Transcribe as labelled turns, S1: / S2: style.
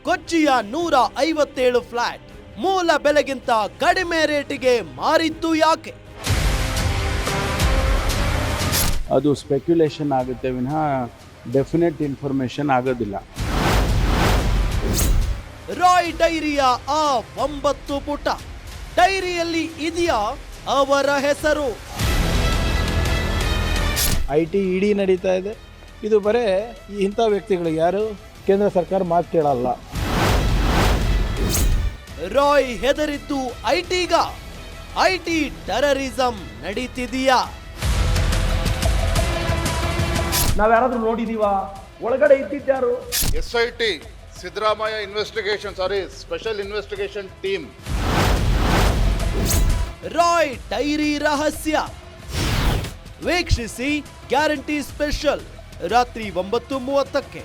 S1: ಕೊಚ್ಚಿಯ 157 flat ಮೂಲ ಬೆಲೆಗಿಂತ ಕಡಿಮೆ ರೇಟಿಗೆ ಮಾರಿದ್ದು ಯಾಕೆ?
S2: ಅದು ಸ್ಪೆಕ್ಯುಲೇಷನ್ ಆಗುತ್ತೆ ವಿನಃ ಡೆಫಿನೆಟ್ ಇನ್ಫಾರ್ಮೇಷನ್ ಆಗೋದಿಲ್ಲ.
S1: ರಾಯ್ ಡೈರಿಯ ಆ 9 ಪುಟ ಡೈರಿಯಲ್ಲಿ ಇದೆಯಾ ಅವರ ಹೆಸರು?
S3: IT ಇಡಿ ನಡೀತಾ ಇದೆ. ಇದು ಬರೇ ಇಂಥ ವ್ಯಕ್ತಿಗಳಿಗೆ ಯಾರು ಕೇಂದ್ರ ಸರ್ಕಾರ ಮಾತು ಕೇಳಲ್ಲ.
S1: ರಾಯ್ ಹೆದರಿದ್ದು ಐಟಿಗ? IT ಟೆರರಿಸಂ ನಡೀತಿದೆಯಾ?
S3: ನಾವ್ಯಾರಾದ್ರೂ ನೋಡಿದೀವಾ? ಒಳಗಡೆ ಇದ್ದಿದ್ದಾರು?
S4: SIT Siddaramaiah investigation special investigation team.
S1: Rai diary ರಹಸ್ಯ ವೀಕ್ಷಿಸಿ ಗ್ಯಾರಂಟಿ ಸ್ಪೆಷಲ್ ರಾತ್ರಿ 9:30ಕ್ಕೆ.